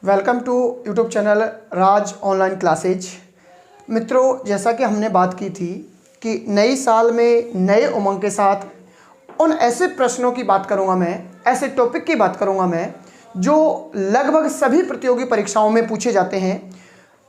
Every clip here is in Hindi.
Welcome to YouTube channel Raj online classes. मित्रों, जैसा कि हमने बात की थी कि नई साल में नए उमंग के साथ उन ऐसे प्रश्नों की बात करूंगा मैं, ऐसे टॉपिक की बात करूंगा मैं जो लगभग सभी प्रतियोगी परीक्षाओं में पूछे जाते हैं।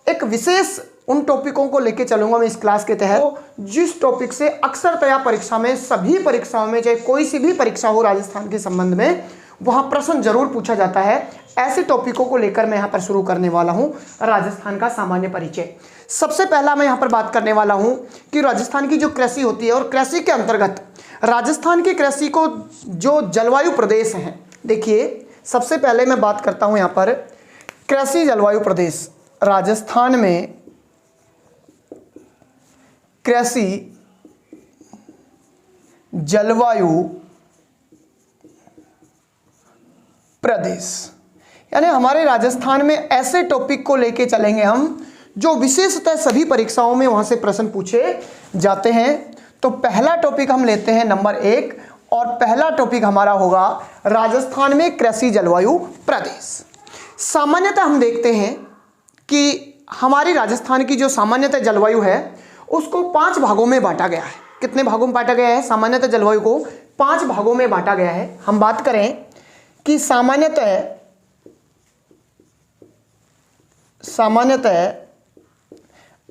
एक विशेष उन टॉपिकों को लेके चलूंगा मैं इस क्लास के तहत, तो जिस टॉपिक से अक्सरतया परीक्षा में, सभी परीक्षाओं में, चाहे कोई सी भी परीक्षा हो राजस्थान के संबंध में, वहां प्रश्न जरूर पूछा जाता है। ऐसे टॉपिकों को लेकर मैं यहां पर शुरू करने वाला हूं राजस्थान का सामान्य परिचय। सबसे पहला मैं यहां पर बात करने वाला हूं कि राजस्थान की जो कृषि होती है और कृषि के अंतर्गत राजस्थान की कृषि को जो जलवायु प्रदेश हैं, देखिए सबसे पहले मैं बात करता हूं यहां पर कृषि जलवायु प्रदेश। राजस्थान में कृषि जलवायु प्रदेश, यानी हमारे राजस्थान में ऐसे टॉपिक को लेके चलेंगे हम जो विशेषतः सभी परीक्षाओं में वहां से प्रश्न पूछे जाते हैं। तो पहला टॉपिक हम लेते हैं नंबर 1, और पहला टॉपिक हमारा होगा राजस्थान में कृषि जलवायु प्रदेश। सामान्यतः हम देखते हैं कि हमारी राजस्थान की जो सामान्यतः जलवायु है उसको 5 भागों में बांटा गया है। कितने भागों में बांटा गया है? सामान्यतः जलवायु को 5 भागों में बांटा गया है। हम बात करें कि सामान्यतः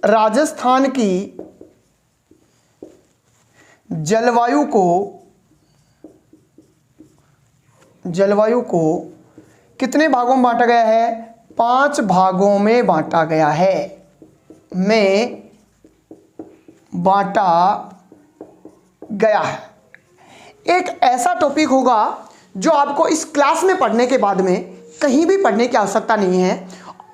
राजस्थान की जलवायु को कितने भागों में बांटा गया है? 5 भागों में बांटा गया है। एक ऐसा टॉपिक होगा जो आपको इस क्लास में पढ़ने के बाद में कहीं भी पढ़ने की आवश्यकता नहीं है,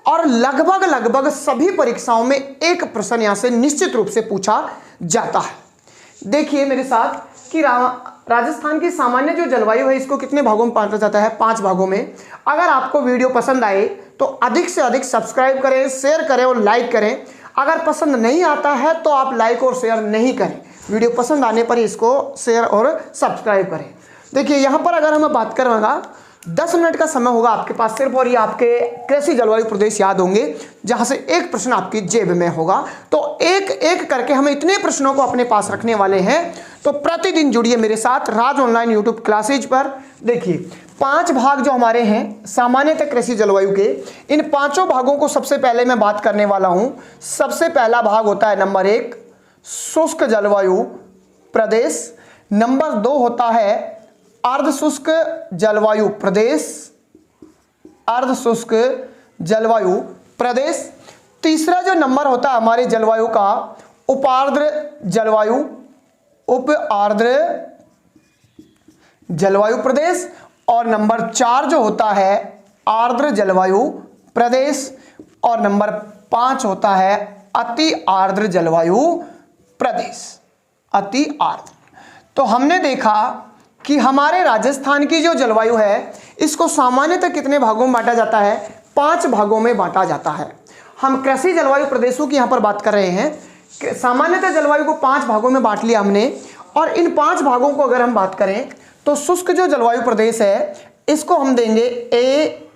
और लगभग सभी परीक्षाओं में एक प्रश्न यहां से निश्चित रूप से पूछा जाता है। देखिए मेरे साथ कि राजस्थान की सामान्य जो जलवायु है इसको कितने भागों में बांटा जाता है? 5 भागों में। अगर आपको वीडियो पसंद आए तो अधिक से अधिक सब्सक्राइब करें, शेयर करें और लाइक करें। अगर पसंद नहीं आता है तो आप लाइक और शेयर नहीं करें, वीडियो पसंद आने पर इसको शेयर और सब्सक्राइब करें। देखिए यहाँ पर अगर हम बात करेंगे 10 मिनट का समय होगा आपके पास सिर्फ, और ये आपके कृषि जलवायु प्रदेश याद होंगे जहां से एक प्रश्न आपकी जेब में होगा। तो एक एक करके हम इतने प्रश्नों को अपने पास रखने वाले हैं। तो प्रतिदिन जुड़िए मेरे साथ राज ऑनलाइन यूट्यूब क्लासेज पर। देखिए 5 भाग जो हमारे हैं सामान्यतः कृषि जलवायु के, इन 5 भागों को सबसे पहले मैं बात करने वाला हूं। सबसे पहला भाग होता है नंबर 1 शुष्क जलवायु प्रदेश, नंबर 2 होता है अर्धशुष्क जलवायु प्रदेश, अर्धशुष्क जलवायु प्रदेश। तीसरा जो नंबर होता है हमारी जलवायु का उपार्द्र जलवायु प्रदेश, और नंबर 4 जो होता है आर्द्र जलवायु प्रदेश, और नंबर 5 होता है अति आर्द्र जलवायु प्रदेश, अति आर्द्र। तो हमने देखा कि हमारे राजस्थान की जो जलवायु है इसको सामान्यतः कितने भागों में बांटा जाता है? 5 भागों में बांटा जाता है। हम कृषि जलवायु प्रदेशों की यहां पर बात कर रहे हैं। सामान्यतः जलवायु को 5 भागों में बांट लिया हमने, और इन 5 भागों को अगर हम बात करें तो शुष्क जो जलवायु प्रदेश है इसको हम देंगे ए,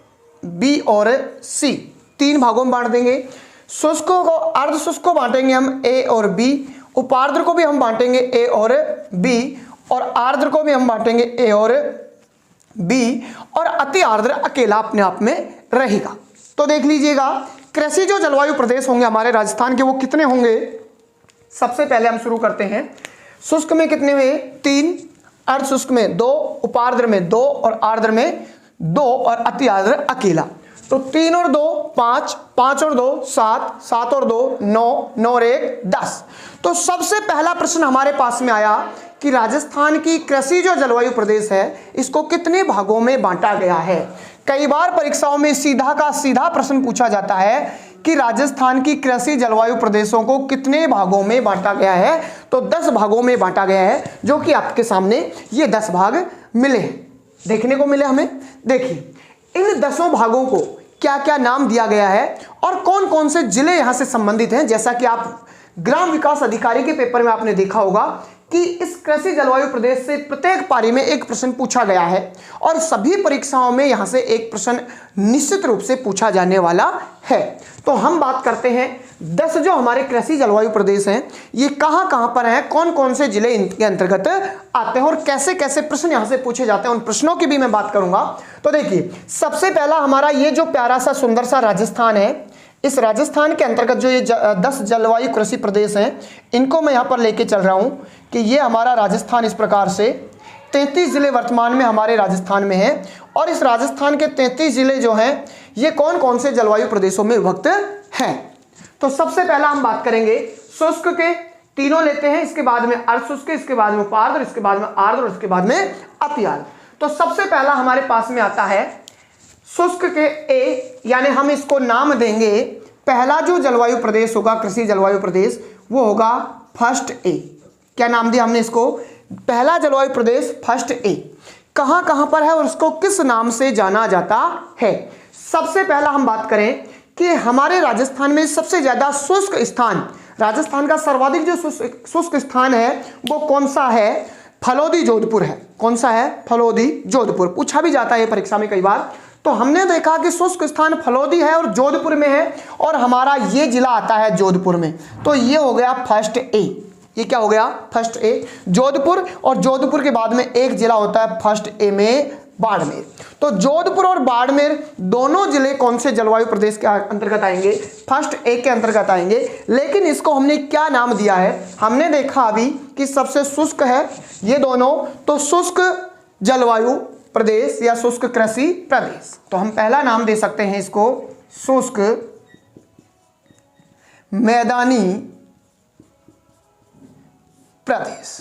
बी और सी, 3 भागों में बांट देंगे। शुष्कों को, अर्धशुष्क को बांटेंगे हम ए और बी, उपार्द्र को भी हम बांटेंगे ए और बी, और आर्द्र को भी हम बांटेंगे ए और बी, और अति आर्द्र अकेला अपने आप में रहेगा। तो देख लीजिएगा कृषि जो जलवायु प्रदेश होंगे हमारे राजस्थान के वो कितने होंगे? सबसे पहले हम शुरू करते हैं। शुष्क में कितने हुए? 3, अर्धशुष्क में 2, उपार्द्र में 2 और आर्द्र में 2, और अति आर्द्र अकेला। तो 3 और 2 5, 5 और 2 7, 7 और 2 9, 9 और 1 10। तो सबसे पहला प्रश्न हमारे पास में आया कि राजस्थान की कृषि जो जलवायु प्रदेश है इसको कितने भागों में बांटा गया है। कई बार परीक्षाओं में सीधा का सीधा प्रश्न पूछा जाता है कि राजस्थान की कृषि जलवायु प्रदेशों को कितने भागों में बांटा गया है। तो 10 भागों में बांटा गया है, जो कि आपके सामने ये 10 भाग मिले हैं, देखने को मिले हमें। देखिए इन 10 भागों को क्या क्या नाम दिया गया है और कौन कौन से जिले यहां से संबंधित हैं। जैसा कि आप ग्राम विकास अधिकारी के पेपर में आपने देखा होगा कि इस कृषि जलवायु प्रदेश से प्रत्येक पारी में एक प्रश्न पूछा गया है और सभी परीक्षाओं में यहां से एक प्रश्न निश्चित रूप से पूछा जाने वाला है। तो हम बात करते हैं 10 जो हमारे कृषि जलवायु प्रदेश हैं, ये कहां कहां पर हैं, कौन कौन से जिले इनके अंतर्गत आते हैं और कैसे कैसे प्रश्न यहां से पूछे जाते हैं, उन प्रश्नों की भी मैं बात करूंगा। तो देखिए, सबसे पहला हमारा ये जो प्यारा सा सुंदर सा राजस्थान है, इस राजस्थान के अंतर्गत जो ये 10 जलवायु कृषि प्रदेश हैं, इनको मैं यहाँ पर लेके चल रहा हूँ कि ये हमारा राजस्थान इस प्रकार से 33 जिले वर्तमान में हमारे राजस्थान में हैं और इस राजस्थान के 33 जिले जो हैं ये कौन कौन से जलवायु प्रदेशों में विभक्त हैं। तो सबसे पहला हम बात करेंगे शुष्क के, तीनों लेते हैं, इसके बाद में अर्धशुष्क, इसके बाद में उपार्द्र, इसके बाद में आर्द्र और इसके बाद में अति आर्द्र। तो सबसे पहला हमारे पास में आता है शुष्क के ए, यानी हम इसको नाम देंगे, पहला जो जलवायु प्रदेश होगा कृषि जलवायु प्रदेश वो होगा फर्स्ट ए। क्या नाम दिया हमने इसको? पहला जलवायु प्रदेश फर्स्ट ए। कहां कहां पर है और उसको किस नाम से जाना जाता है? सबसे पहला हम बात करें कि हमारे राजस्थान में सबसे ज्यादा शुष्क स्थान, राजस्थान का सर्वाधिक जो शुष्क स्थान है वो कौन सा है? फलोदी जोधपुर है। कौन सा है? फलोदी जोधपुर। पूछा भी जाता है परीक्षा में कई बार। तो हमने देखा कि शुष्क स्थान फलोदी है और जोधपुर में है और हमारा ये जिला आता है जोधपुर में। तो ये हो गया फर्स्ट ए। ये क्या हो गया? First A Jodhpur. और जोधपुर के बाद में एक जिला होता है फर्स्ट ए में बाड़मेर। तो जोधपुर और बाड़मेर दोनों जिले कौन से जलवायु प्रदेश के अंतर्गत आएंगे? फर्स्ट ए के अंतर्गत आएंगे। लेकिन इसको हमने क्या नाम दिया है? हमने देखा अभी कि सबसे शुष्क है ये दोनों, तो शुष्क जलवायु प्रदेश या शुष्क कृषि प्रदेश। तो हम पहला नाम दे सकते हैं इसको शुष्क मैदानी प्रदेश।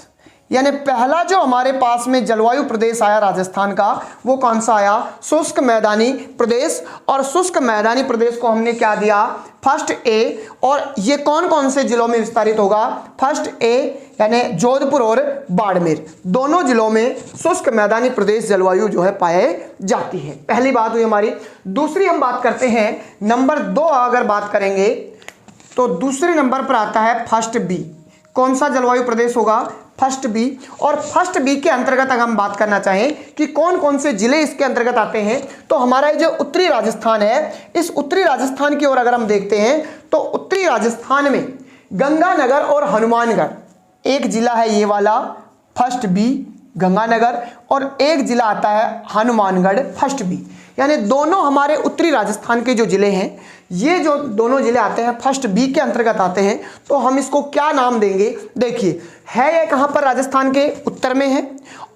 यानी पहला जो हमारे पास में जलवायु प्रदेश आया राजस्थान का वो कौन सा आया? शुष्क मैदानी प्रदेश। और शुष्क मैदानी प्रदेश को हमने क्या दिया? First A. और ये कौन कौन से जिलों में विस्तारित होगा? फर्स्ट ए यानी जोधपुर और बाड़मेर दोनों जिलों में शुष्क मैदानी प्रदेश जलवायु जो है पाए जाती है। पहली बात हुई हमारी। दूसरी हम बात करते हैं नंबर 2 अगर बात करेंगे तो दूसरे नंबर पर आता है फर्स्ट बी। कौन सा जलवायु प्रदेश होगा? First B. और फर्स्ट बी के अंतर्गत अगर हम बात करना चाहें कि कौन कौन से जिले इसके अंतर्गत आते हैं, तो हमारा जो उत्तरी राजस्थान है, इस उत्तरी राजस्थान की ओर अगर हम देखते हैं तो उत्तरी राजस्थान में गंगानगर और हनुमानगढ़ एक जिला है, ये वाला फर्स्ट बी गंगानगर, और एक जिला आता है हनुमानगढ़ फर्स्ट बी। यानी दोनों हमारे उत्तरी राजस्थान के जो जिले हैं, ये जो दोनों जिले आते हैं फर्स्ट बी के अंतर्गत आते हैं। तो हम इसको क्या नाम देंगे? देखिए, है ये कहाँ पर? राजस्थान के उत्तर में है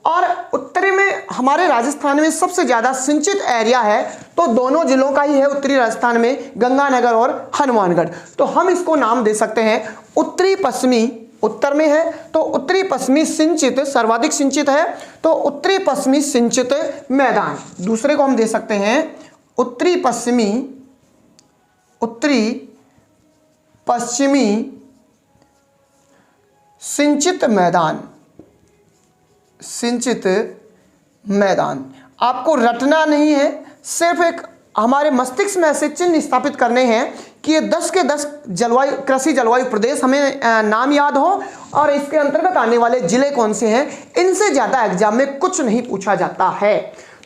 और उत्तरी में हमारे राजस्थान में सबसे ज़्यादा सिंचित एरिया है तो दोनों जिलों का ही है उत्तरी राजस्थान में, गंगानगर और हनुमानगढ़। तो हम इसको नाम दे सकते हैं उत्तरी पश्चिमी, उत्तर में है तो उत्तरी पश्चिमी सिंचित, सर्वाधिक सिंचित है तो उत्तरी पश्चिमी सिंचित मैदान। दूसरे को हम दे सकते हैं उत्तरी पश्चिमी सिंचित मैदान। सिंचित मैदान आपको रटना नहीं है, सिर्फ एक हमारे मस्तिष्क में ऐसे चिन्ह स्थापित करने हैं कि ये 10 के 10 जलवायु कृषि जलवायु प्रदेश हमें नाम याद हो और इसके अंतर्गत आने वाले जिले कौन से हैं। इनसे ज़्यादा एग्जाम में कुछ नहीं पूछा जाता है।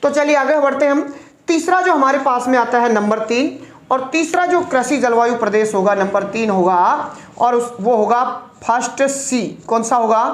तो चलिए आगे बढ़ते हैं हम। तीसरा जो हमारे पास में आता है नंबर 3, और तीसरा जो कृषि जलवायु प्रदेश होगा नंबर 3 होगा और वो होगा फर्स्ट सी। कौन सा होगा?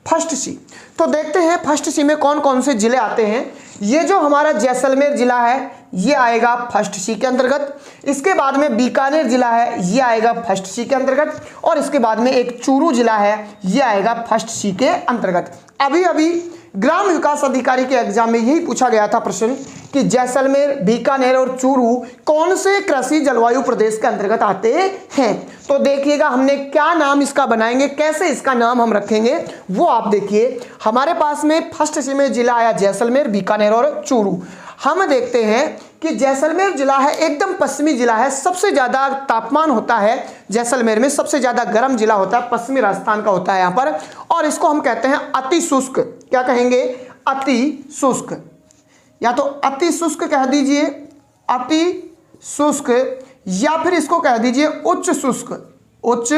फर्स्ट सी। तो देखते हैं फर्स्ट सी में कौन कौन से जिले आते हैं। ये जो हमारा जैसलमेर जिला है ये आएगा फर्स्ट सी के अंतर्गत। इसके बाद में बीकानेर जिला है ये आएगा फर्स्ट सी के अंतर्गत। और इसके बाद में एक चूरू जिला है ये आएगा फर्स्ट सी के अंतर्गत। अभी अभी ग्राम विकास अधिकारी के एग्जाम में यही पूछा गया था प्रश्न कि जैसलमेर, बीकानेर और चूरू कौन से कृषि जलवायु प्रदेश के अंतर्गत आते हैं। तो देखिएगा हमने क्या नाम इसका बनाएंगे, कैसे इसका नाम हम रखेंगे वो आप देखिए। हमारे पास में फर्स्ट सी में जिला आया जैसलमेर, बीकानेर और चूरू। हम देखते हैं कि जैसलमेर जिला है एकदम पश्चिमी जिला है, सबसे ज़्यादा तापमान होता है जैसलमेर में, सबसे ज़्यादा गर्म जिला होता है, पश्चिमी राजस्थान का होता है यहाँ पर। और इसको हम कहते हैं अति शुष्क। क्या कहेंगे? अति शुष्क, या तो अति शुष्क कह दीजिए, अति शुष्क, या फिर इसको कह दीजिए उच्च शुष्क, उच्च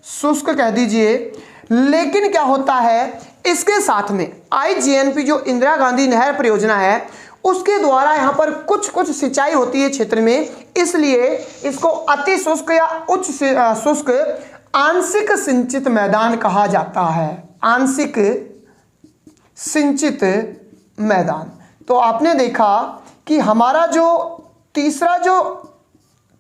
शुष्क कह दीजिए। लेकिन क्या होता है, इसके साथ में IGNP जो इंदिरा गांधी नहर परियोजना है उसके द्वारा यहाँ पर कुछ कुछ सिंचाई होती है क्षेत्र में, इसलिए इसको अति शुष्क या उच्च शुष्क आंशिक सिंचित मैदान कहा जाता है। आंशिक सिंचित मैदान। तो आपने देखा कि हमारा जो तीसरा जो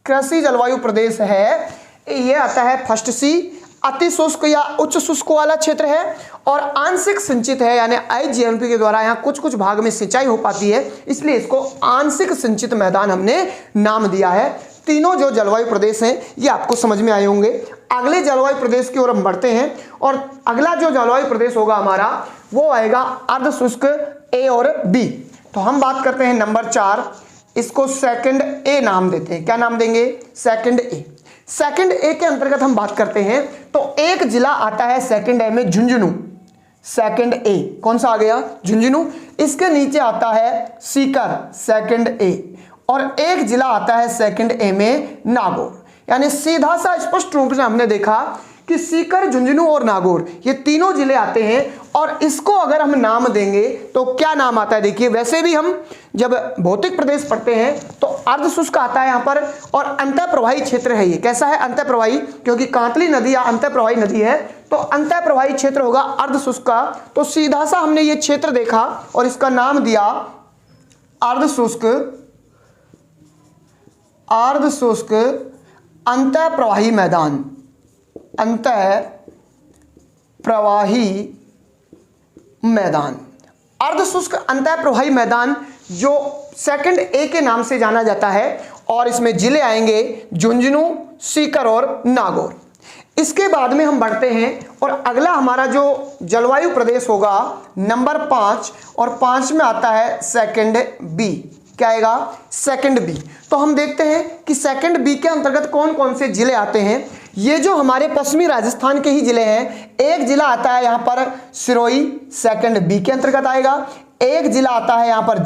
कृषि जलवायु प्रदेश है ये आता है फर्स्ट सी, अति शुष्क या उच्च शुष्क वाला क्षेत्र है, और आंशिक सिंचित है, यानी IGNP के द्वारा यहाँ कुछ कुछ भाग में सिंचाई हो पाती है, इसलिए इसको आंशिक सिंचित मैदान हमने नाम दिया है। तीनों जो जलवायु प्रदेश हैं ये आपको समझ में आए होंगे। अगले जलवायु प्रदेश की ओर हम बढ़ते हैं, और अगला जो जलवायु प्रदेश होगा हमारा वो आएगा अर्ध शुष्क A और B। तो हम बात करते हैं नंबर 4, इसको सेकंड A नाम देते हैं। क्या नाम देंगे? Second A। सेकंड A के अंतर्गत हम बात करते हैं तो एक जिला आता है सेकंड A में झुंझुनू। सेकंड A कौन सा आ गया? झुंझुनू। इसके नीचे आता है सीकर, सेकंड A, और एक जिला आता है सेकंड A में नागौर। यानी सीधा सा स्पष्ट रूप से हमने देखा कि सीकर, झुंझुनू और नागौर ये तीनों जिले आते हैं, और इसको अगर हम नाम देंगे तो क्या नाम आता है? देखिए, वैसे भी हम जब भौतिक प्रदेश पढ़ते हैं तो अर्ध शुष्क आता है यहाँ पर, और अंतःप्रवाही क्षेत्र है ये। कैसा है? अंतःप्रवाही, क्योंकि कांतली नदी या अंतःप्रवाही नदी है तो अंतःप्रवाही क्षेत्र होगा अर्ध शुष्क का। तो सीधा सा हमने ये क्षेत्र देखा और इसका नाम दिया अर्ध शुष्क, अर्ध शुष्क अंतःप्रवाही मैदान, अंतःप्रवाही मैदान। अर्ध शुष्क अंतःप्रवाही मैदान जो सेकंड A के नाम से जाना जाता है, और इसमें जिले आएंगे झुंझुनू, सीकर और नागौर। इसके बाद में हम बढ़ते हैं, और अगला हमारा जो जलवायु प्रदेश होगा नंबर 5, और 5 में आता है सेकंड B। क्या आएगा? Second B। तो हम देखते हैं कि सेकंड B के अंतर्गत कौन कौन से जिले आते हैं। ये जो हमारे पश्चिमी राजस्थान के ही जिले हैं, एक जिला आता है यहाँ पर सिरोही, सेकंड B के अंतर्गत आएगा। एक जिला आता है यहाँ पर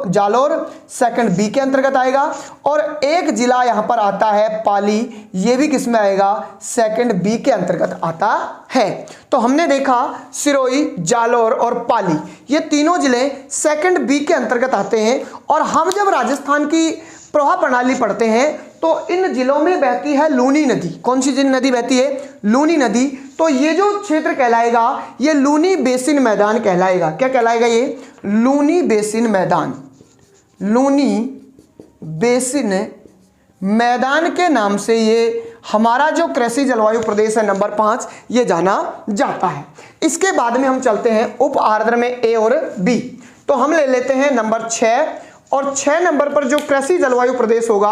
जालोर, सेकंड B के अंतर्गत आएगा, और एक जिला यहाँ पर आता है पाली, ये भी किसमें आएगा? सेकंड B के अंतर्गत आता है। तो हमने देखा सिरोही, जालोर और पाली ये तीनों जिले सेकंड B के अंतर्गत आते हैं। और हम जब राजस्थान की प्रवाह प्रणाली पढ़ते हैं तो इन जिलों में बहती है लूनी नदी। कौन सी नदी बहती है? लूनी नदी। तो ये जो क्षेत्र कहलाएगा ये लूनी बेसिन मैदान कहलाएगा। क्या कहलाएगा ये? लूनी बेसिन मैदान। लूनी बेसिन मैदान के नाम से ये हमारा जो कृषि जलवायु प्रदेश है नंबर 5 ये जाना जाता है। इसके बाद में हम चलते हैं उप आर्द्र में A और B। तो हम ले लेते हैं नंबर 6, और 6 नंबर पर जो कृषि जलवायु प्रदेश होगा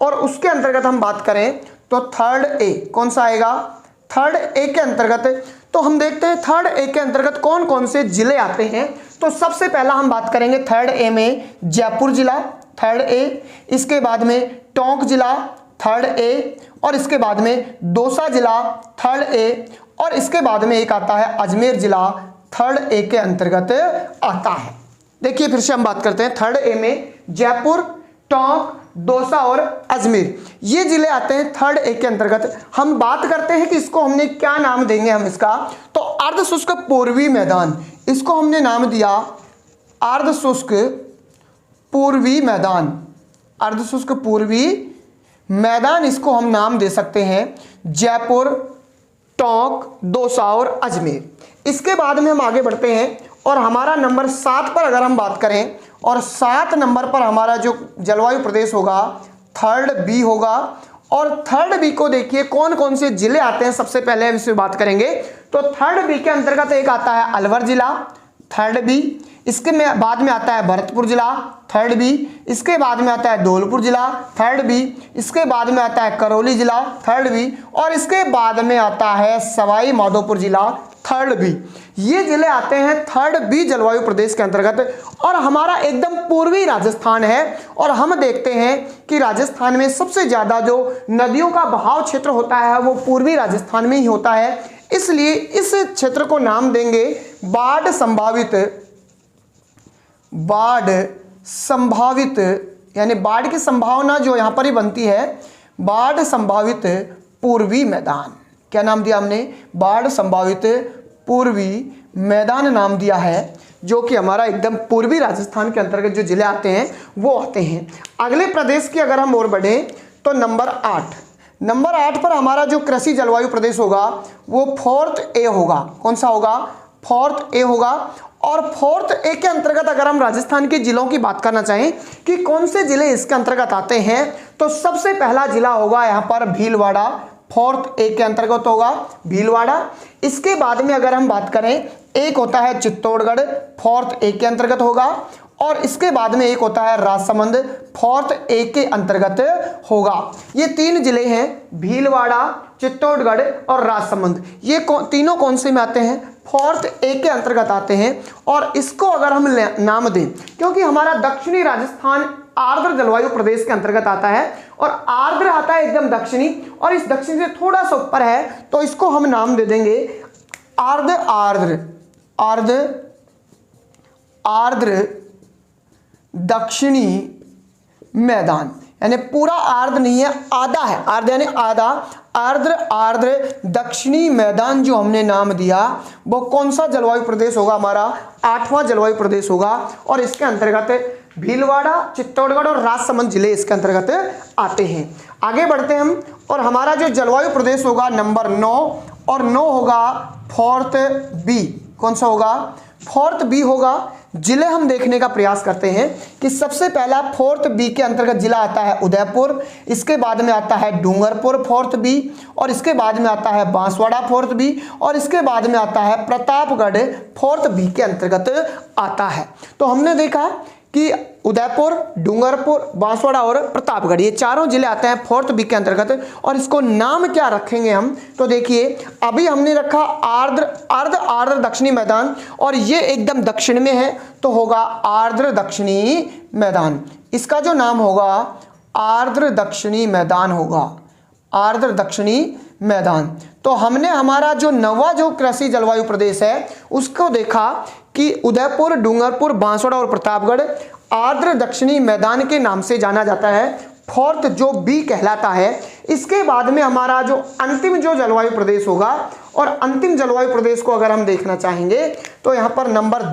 और उसके अंतर्गत हम बात करें तो थर्ड A। कौन सा आएगा? थर्ड A के अंतर्गत। तो हम देखते हैं थर्ड A के अंतर्गत कौन कौन से जिले आते हैं। तो सबसे पहला हम बात करेंगे थर्ड A में जयपुर जिला, थर्ड A। इसके बाद में टोंक जिला, थर्ड A, और इसके बाद में दौसा जिला, थर्ड A, और इसके बाद में एक आता है अजमेर जिला, थर्ड A के अंतर्गत आता है। देखिए फिर से हम बात करते हैं थर्ड A में जयपुर, टोंक, दौसा और अजमेर ये जिले आते हैं थर्ड A के अंतर्गत। हम बात करते हैं कि इसको हमने क्या नाम देंगे हम इसका, तो अर्ध शुष्क पूर्वी मैदान, इसको हमने नाम दिया अर्ध शुष्क पूर्वी मैदान। अर्ध शुष्क पूर्वी मैदान इसको हम नाम दे सकते हैं जयपुर, टोंक, दौसा और अजमेर। इसके बाद में हम आगे बढ़ते हैं, और हमारा नंबर 7 पर अगर हम बात करें, और 7 नंबर पर हमारा जो जलवायु प्रदेश होगा थर्ड B होगा। और थर्ड B को देखिए कौन कौन से जिले आते हैं, सबसे पहले हम इससे बात करेंगे। तो थर्ड B के अंतर्गत एक आता है अलवर जिला, थर्ड B। इसके बाद में आता है भरतपुर जिला, थर्ड B। इसके बाद में आता है धौलपुर जिला, थर्ड B। इसके बाद में आता है करौली जिला, थर्ड B। और इसके बाद में आता है सवाई माधोपुर जिला, थर्ड B। ये जिले आते हैं थर्ड B जलवायु प्रदेश के अंतर्गत। और हमारा एकदम पूर्वी राजस्थान है, और हम देखते हैं कि राजस्थान में सबसे ज्यादा जो नदियों का बहाव क्षेत्र होता है वो पूर्वी राजस्थान में ही होता है, इसलिए इस क्षेत्र को नाम देंगे बाढ़ संभावित, यानी बाढ़ की संभावना जो यहाँ पर ही बनती है, बाढ़ संभावित पूर्वी मैदान। क्या नाम दिया हमने, बाढ़ संभावित पूर्वी मैदान नाम दिया है, जो कि हमारा एकदम पूर्वी राजस्थान के अंतर्गत जो जिले आते हैं वो आते हैं। अगले प्रदेश की अगर हम और बढ़ें तो नंबर 8 पर हमारा जो कृषि जलवायु प्रदेश होगा वो 4th ए होगा। कौन सा होगा, 4th ए होगा। और 4th ए के अंतर्गत अगर हम राजस्थान के जिलों की बात करना चाहें कि कौन से जिले इसके अंतर्गत आते हैं, तो सबसे पहला जिला होगा यहाँ पर भीलवाड़ा, 4th ए के अंतर्गत होगा भीलवाड़ा। इसके बाद में अगर हम बात करें, एक होता है चित्तौड़गढ़, 4th ए के अंतर्गत होगा। और इसके बाद में एक होता है राजसमंद, 4th ए के अंतर्गत होगा। ये 3 जिले हैं, भीलवाड़ा, चित्तौड़गढ़ और राजसमंद। ये तीनों कौन से में आते हैं, 4th ए के अंतर्गत आते हैं। और इसको अगर हम नाम दें, क्योंकि हमारा दक्षिणी राजस्थान आर्द्र जलवायु प्रदेश के अंतर्गत आता है और आर्द्र आता है एकदम दक्षिणी, और इस दक्षिण से थोड़ा सा ऊपर है, तो इसको हम नाम दे देंगे आर्द्र दक्षिणी मैदान। यानी पूरा आर्द्र नहीं है, आधा है, आर्द्र यानी आधा। आर्द्र दक्षिणी मैदान जो हमने नाम दिया वो कौन सा जलवायु प्रदेश होगा, हमारा 8वां जलवायु प्रदेश होगा। और इसके अंतर्गत भीलवाड़ा, चित्तौड़गढ़ और राजसमंद जिले इसके अंतर्गत आते हैं। आगे बढ़ते हैं हम, और हमारा जो जलवायु प्रदेश होगा नंबर 9, और 9 होगा 4th बी। कौन सा होगा, 4th बी होगा। जिले हम देखने का प्रयास करते हैं कि सबसे पहला 4th बी के अंतर्गत जिला आता है उदयपुर, इसके बाद में आता है डूंगरपुर 4th बी, और इसके बाद में आता है बांसवाड़ा 4th बी, और इसके बाद में आता है प्रतापगढ़ 4th बी के अंतर्गत आता है। तो हमने देखा कि उदयपुर, डूंगरपुर, बांसवाड़ा और प्रतापगढ़ ये चारों जिले आते हैं 4th बी के अंतर्गत। और इसको नाम क्या रखेंगे हम, तो देखिए अभी हमने रखा आर्द्र दक्षिणी मैदान, और ये एकदम दक्षिण में है तो होगा आर्द्र दक्षिणी मैदान। इसका जो नाम होगा आर्द्र दक्षिणी मैदान होगा, आर्द्र दक्षिणी मैदान। तो हमने हमारा जो 9वां जो कृषि जलवायु प्रदेश है उसको देखा कि उदयपुर, डूंगरपुर, बांसवाड़ा और प्रतापगढ़ आर्द्र दक्षिणी मैदान के नाम से जाना जाता है, 4th जो बी कहलाता है। इसके बाद में हमारा जो अंतिम जो जलवायु प्रदेश होगा, और अंतिम जलवायु प्रदेश को अगर हम देखना चाहेंगे तो यहाँ पर नंबर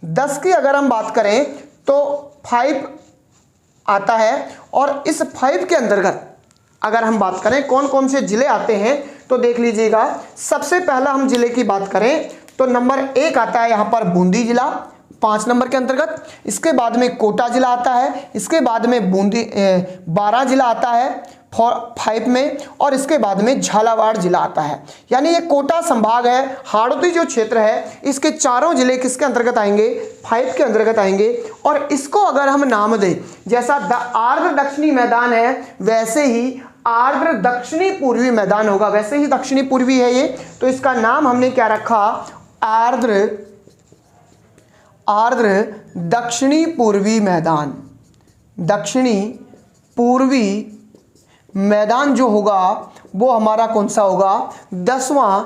10 की अगर हम बात करें तो 5 आता है। और इस 5 के अंतर्गत अगर हम बात करें कौन कौन से जिले आते हैं, तो देख लीजिएगा। सबसे पहला हम जिले की बात करें तो नंबर 1 आता है यहाँ पर बूंदी जिला, 5 नंबर के अंतर्गत। इसके बाद में कोटा जिला आता है, इसके बाद में 12 जिला आता है 5 में, और इसके बाद में झालावाड़ जिला आता है। यानी ये कोटा संभाग है, हाड़ौती जो क्षेत्र है, इसके चारों जिले किसके अंतर्गत आएंगे, 5 के अंतर्गत आएंगे। और इसको अगर हम नाम दें, जैसा आर्द्र दक्षिणी मैदान है वैसे ही आर्द्र दक्षिणी पूर्वी मैदान होगा, वैसे ही दक्षिणी पूर्वी है ये, तो इसका नाम हमने क्या रखा, आर्द्र दक्षिणी पूर्वी मैदान। दक्षिणी पूर्वी मैदान जो होगा वो हमारा कौन सा होगा, 10वां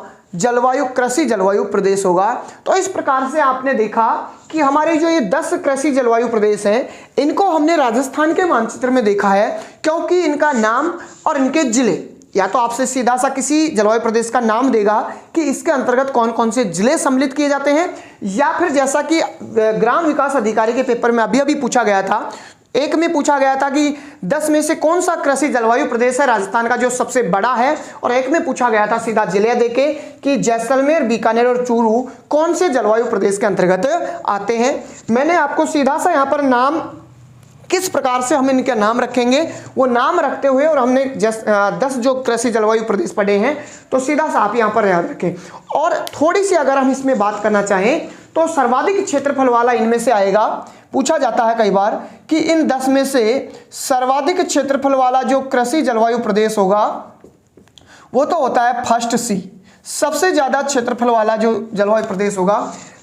कृषि जलवायु प्रदेश होगा। तो इस प्रकार से आपने देखा कि हमारे जो ये 10 कृषि जलवायु प्रदेश हैं इनको हमने राजस्थान के मानचित्र में देखा है, क्योंकि इनका नाम और इनके जिले, या तो आपसे सीधा सा किसी जलवायु प्रदेश का नाम देगा कि इसके अंतर्गत कौन कौन से जिले सम्मिलित किए जाते हैं, या फिर जैसा कि ग्राम विकास अधिकारी के पेपर में अभी पूछा गया था, एक में पूछा गया था कि 10 में से कौन सा कृषि जलवायु प्रदेश है राजस्थान का जो सबसे बड़ा है, और एक में पूछा गया था सीधा जिले देके कि जैसलमेर, बीकानेर और चूरू कौन से जलवायु प्रदेश के अंतर्गत आते हैं। मैंने आपको सीधा सा यहाँ पर नाम किस प्रकार से हम इनके नाम रखेंगे वो नाम रखते हुए, और हमने 10 जो कृषि जलवायु प्रदेश पढ़े हैं, तो सीधा सा आप यहाँ पर याद रखें। और थोड़ी सी अगर हम इसमें बात करना चाहें तो सर्वाधिक क्षेत्रफल वाला इनमें से आएगा। पूछा जाता है कई बार कि इन 10 में से सर्वाधिक क्षेत्रफल वाला जो कृषि जलवायु प्रदेश होगा वो तो होता है फर्स्ट सी, सबसे ज्यादा क्षेत्रफल वाला जो जलवायु प्रदेश होगा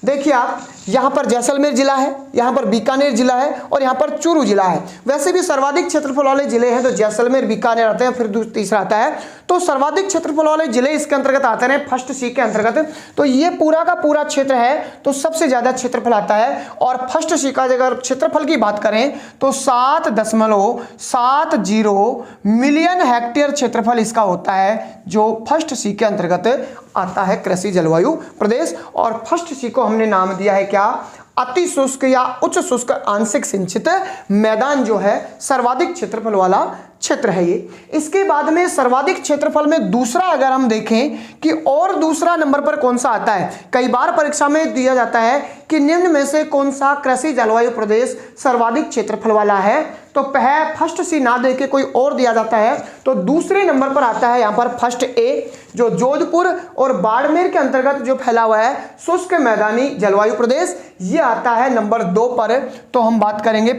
देखिए आप, यहाँ पर जैसलमेर जिला है, यहाँ पर बीकानेर जिला है और यहाँ पर चूरू जिला है। वैसे भी सर्वाधिक क्षेत्रफल वाले जिले हैं तो जैसलमेर बीकानेर आते हैं, फिर तीसरा आता है। तो सर्वाधिक क्षेत्रफल वाले जिले इसके अंतर्गत आते हैं फर्स्ट सी के अंतर्गत। तो ये पूरा का पूरा क्षेत्र है तो सबसे ज्यादा क्षेत्रफल आता है। और फर्स्ट सी का अगर क्षेत्रफल की बात करें तो 7.70 मिलियन हेक्टेयर क्षेत्रफल इसका होता है, जो फर्स्ट सी के अंतर्गत आता है कृषि जलवायु प्रदेश। और फर्स्ट सी को हमने नाम दिया है क्या, अति शुष्क या उच्च शुष्क आंशिक सिंचित मैदान जो है सर्वाधिक क्षेत्रफल वाला क्षेत्र है ये। इसके बाद में सर्वाधिक क्षेत्रफल में दूसरा अगर हम देखें कि और दूसरा नंबर पर कौन सा आता है, कई बार परीक्षा में दिया जाता है कि निम्न में से कौन सा कृषि जलवायु प्रदेश सर्वाधिक क्षेत्रफल वाला है। तो फर्स्ट सी ना देके कोई और दिया जाता है तो दूसरे नंबर पर आता है यहाँ पर फर्स्ट ए, जो जोधपुर और बाड़मेर के अंतर्गत जो फैला हुआ है शुष्क मैदानी जलवायु प्रदेश, ये आता है नंबर 2 पर। तो हम बात करेंगे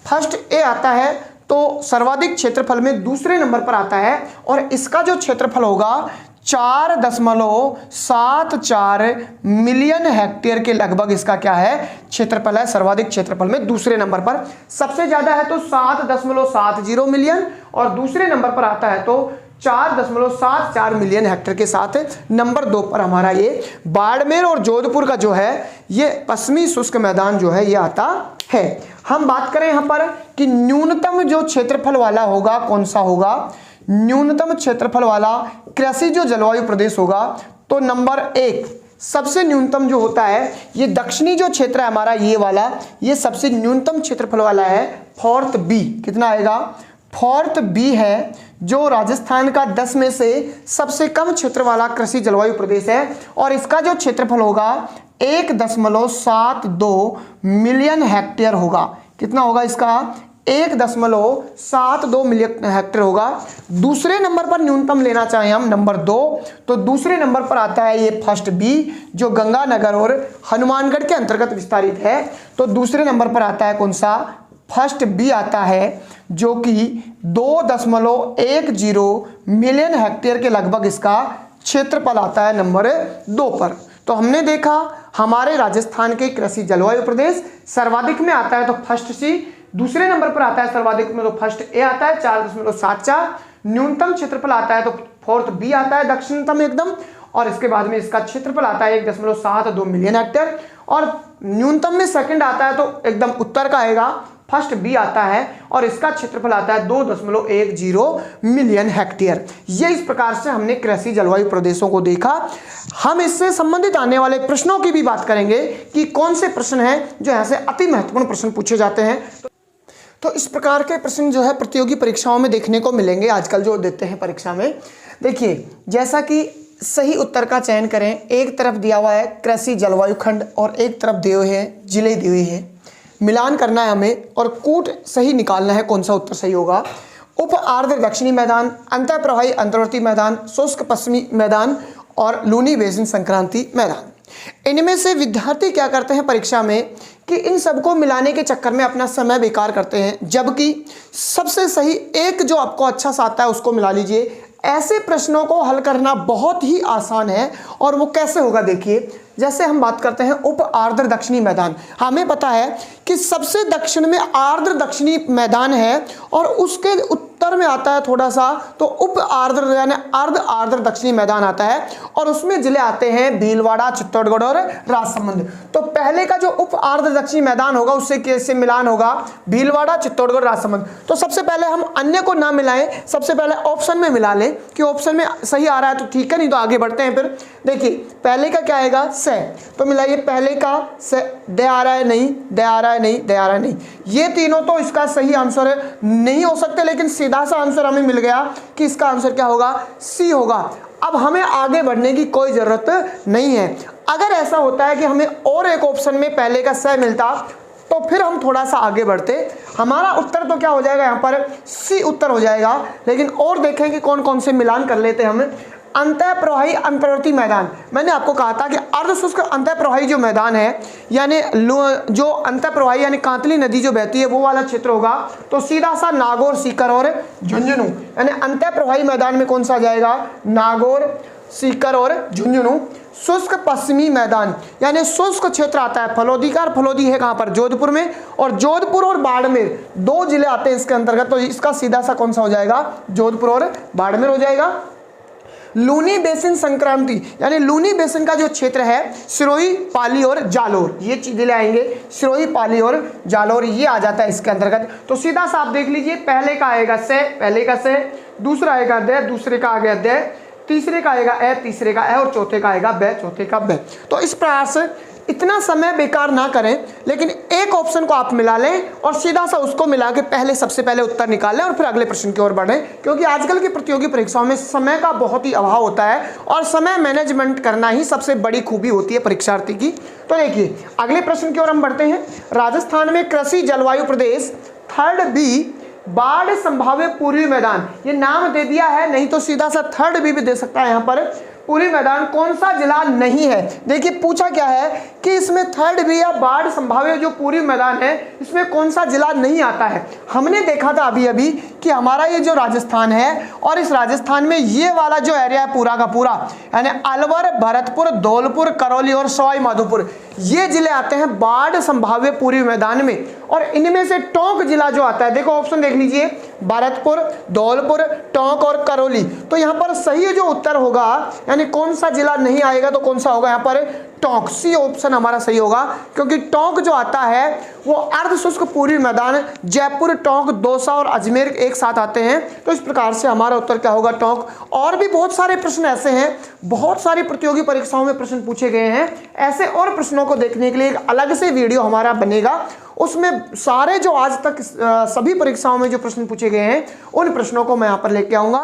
फर्स्ट ए आता है तो सर्वाधिक क्षेत्रफल में दूसरे नंबर पर आता है और इसका जो क्षेत्रफल होगा 4.74 मिलियन हेक्टेयर के लगभग इसका क्या है क्षेत्रफल है, सर्वाधिक क्षेत्रफल में दूसरे नंबर पर। सबसे ज्यादा है तो 7.70 मिलियन और दूसरे नंबर पर आता है तो 4.74 मिलियन हेक्टेयर के साथ नंबर 2 पर हमारा ये बाड़मेर और जोधपुर का जो है ये पश्चिमी शुष्क मैदान जो है ये आता है। हम बात करें यहाँ पर कि न्यूनतम जो क्षेत्रफल वाला होगा कौन सा होगा, न्यूनतम क्षेत्रफल वाला कृषि जो जलवायु प्रदेश होगा तो नंबर 1 सबसे न्यूनतम जो होता है ये दक्षिणी जो क्षेत्र है हमारा ये वाला, ये सबसे न्यूनतम क्षेत्रफल वाला है फोर्थ बी। कितना आएगा, फोर्थ बी है जो राजस्थान का 10 में से सबसे कम क्षेत्र वाला कृषि जलवायु प्रदेश है और इसका जो क्षेत्रफल होगा 1.72 मिलियन हेक्टेयर होगा। कितना होगा इसका, 1.72 मिलियन हेक्टेयर होगा। दूसरे नंबर पर न्यूनतम लेना चाहें हम नंबर 2 तो दूसरे नंबर पर आता है ये फर्स्ट बी जो गंगानगर और हनुमानगढ़ के अंतर्गत विस्तारित है। तो दूसरे नंबर पर आता है कौन सा, फर्स्ट बी आता है जो कि 2.10 मिलियन हेक्टेयर के लगभग इसका क्षेत्रफल आता है नंबर 2 पर। तो हमने देखा हमारे राजस्थान के कृषि जलवायु प्रदेश सर्वाधिक में आता है तो फर्स्ट सी, दूसरे नंबर पर आता है सर्वाधिक में तो फर्स्ट ए आता है 4.74, न्यूनतम क्षेत्रफल आता है तो फोर्थ बी आता है दक्षिणतम एकदम और इसके बाद में इसका क्षेत्रफल आता है 1.72 मिलियन हेक्टेयर और न्यूनतम में सेकंड आता है तो एकदम उत्तर का आएगा फर्स्ट बी आता है और इसका क्षेत्रफल आता है 2.10 मिलियन हेक्टेयर। ये इस प्रकार से हमने कृषि जलवायु प्रदेशों को देखा। हम इससे संबंधित आने वाले प्रश्नों की भी बात करेंगे कि कौन से प्रश्न हैं जो यहाँ से अति महत्वपूर्ण प्रश्न पूछे जाते हैं। तो इस प्रकार के प्रश्न जो है प्रतियोगी परीक्षाओं में देखने को मिलेंगे आजकल जो देते हैं परीक्षा में। देखिए जैसा कि सही उत्तर का चयन करें, एक तरफ दिया हुआ है कृषि जलवायु खंड और एक तरफ दिए हुए हैं जिले दिए हुए हैं, मिलान करना है हमें और कूट सही निकालना है कौन सा उत्तर सही होगा। उप आर्द्र दक्षिणी मैदान, अंतःप्रवाही अंतर्वर्ती मैदान, शुष्क पश्चिमी मैदान और लूनी बेसिन संक्रांति मैदान। इनमें से विद्यार्थी क्या करते हैं परीक्षा में कि इन सबको मिलाने के चक्कर में अपना समय बेकार करते हैं, जबकि सबसे सही एक जो आपको अच्छा सा आता है उसको मिला लीजिए। ऐसे प्रश्नों को हल करना बहुत ही आसान है और वो कैसे होगा देखिए। जैसे हम बात करते हैं उप आर्द्र दक्षिणी मैदान, हमें पता है कि सबसे दक्षिण में आर्द्र दक्षिणी मैदान है और उसके उत्तर में आता है थोड़ा सा तो उप आर्द्र यानी अर्ध आर्द्र दक्षिणी मैदान आता है और उसमें जिले आते हैं भीलवाड़ा, चित्तौड़गढ़ और राजसमंद। तो पहले का जो उप आर्द्र दक्षिणी मैदान होगा उससे कैसे मिलान होगा, भीलवाड़ा, चित्तौड़गढ़, राजसमंद। तो सबसे पहले हम अन्य को ना मिलाएं, सबसे पहले ऑप्शन में मिला लें कि ऑप्शन में सही आ रहा है तो ठीक है, नहीं तो आगे बढ़ते हैं। फिर देखिए पहले का क्या आएगा से, तो मिलाइए पहले का से, दे आ रहा है नहीं, दे आ रहा है नहीं, दे आ रहा है नहीं, ये तीनों तो इसका सही आंसर नहीं हो सकते, लेकिन सीधा सा आंसर हमें मिल गया कि इसका आंसर क्या होगा, सी होगा। अब हमें आगे बढ़ने की कोई जरूरत नहीं है। अगर ऐसा होता है कि हमें और एक ऑप्शन में पहले का से मिलता तो फिर हम थोड़ा सा आगे बढ़ते, हमारा उत्तर तो क्या हो जाएगा यहाँ पर सी उत्तर हो जाएगा। लेकिन और देखें कि कौन कौन से मिलान कर लेते हैं हम। अंतःप्रवाही अंतर्वर्ती मैदान, मैंने आपको कहा था कि अर्धशुष्क अंतःप्रवाही जो मैदान है यानी जो अंतःप्रवाही यानी कांतली नदी जो बहती है वो वाला क्षेत्र होगा तो सीधा सा नागौर, सीकर और झुंझुनू, यानी अंतःप्रवाही मैदान में कौन सा आ जाएगा, नागौर, सीकर और झुंझुनू। शुष्क पश्चिमी मैदान यानी शुष्क क्षेत्र आता है फलोदी का, और फलोदी है कहाँ पर, जोधपुर में, और जोधपुर और बाड़मेर 2 जिले आते हैं इसके अंतर्गत, तो इसका सीधा सा कौन सा हो जाएगा, जोधपुर और बाड़मेर हो जाएगा। लूनी बेसिन संक्रांति यानी लूनी बेसिन का जो क्षेत्र है सिरोही, पाली और जालोर, ये जिले आएंगे, सिरोही, पाली और जालोर, ये आ जाता है इसके अंतर्गत। तो सीधा सा आप देख लीजिए, पहले का आएगा से, पहले का से, दूसरा आएगा दे, दूसरे का आएगा दे, तीसरे का आएगा ए, तीसरे का ए, और चौथे का आएगा बे, चौथे का बे। तो इस प्रकार से इतना समय बेकार ना करें, लेकिन एक ऑप्शन को आप मिला लें और सीधा सा उसको मिला के पहले सबसे पहले उत्तर निकाल लें और फिर अगले प्रश्न की ओर बढ़ें, क्योंकि आजकल की प्रतियोगी परीक्षाओं में समय का बहुत ही अभाव होता है और समय मैनेजमेंट करना ही सबसे बड़ी खूबी होती है परीक्षार्थी की। तो देखिए अगले प्रश्न की ओर हम बढ़ते हैं। राजस्थान में कृषि जलवायु प्रदेश 3rd बी बाढ़ संभाव्य पूर्वी मैदान, ये नाम दे दिया है, नहीं तो सीधा सा 3rd बी भी दे सकता है यहाँ पर। पूर्वी मैदान कौन सा जिला नहीं है, देखिए पूछा क्या है कि इसमें 3rd बी या बाढ़ संभाव्य जो पूर्वी मैदान है इसमें कौन सा जिला नहीं आता है। हमने देखा था अभी अभी कि हमारा ये जो राजस्थान है और इस राजस्थान में ये वाला जो एरिया है पूरा का पूरा, यानी अलवर, भरतपुर, धौलपुर, करौली और सवाई माधोपुर, ये जिले आते हैं बाढ़ संभाव्य पूर्वी मैदान में। और इनमें से टोंक जिला जो आता है, देखो ऑप्शन देख लीजिए, भरतपुर, धौलपुर, टोंक और करौली। तो यहाँ पर सही जो उत्तर होगा यानी कौन सा जिला नहीं आएगा तो कौन सा होगा यहाँ पर, टोंक, सी ऑप्शन हमारा सही होगा, क्योंकि टोंक जो आता है वो अर्ध शुष्क पूर्वी मैदान, जयपुर, टोंक, दौसा और अजमेर एक साथ आते हैं। तो इस प्रकार से हमारा उत्तर क्या होगा, टोंक। और भी बहुत सारे प्रश्न ऐसे हैं, बहुत सारी प्रतियोगी परीक्षाओं में प्रश्न पूछे गए हैं, ऐसे और प्रश्नों को देखने के लिए एक अलग से वीडियो हमारा बनेगा, उसमें सारे जो आज तक सभी परीक्षाओं में जो प्रश्न पूछे गए हैं उन प्रश्नों को मैं यहाँ पर लेके आऊंगा।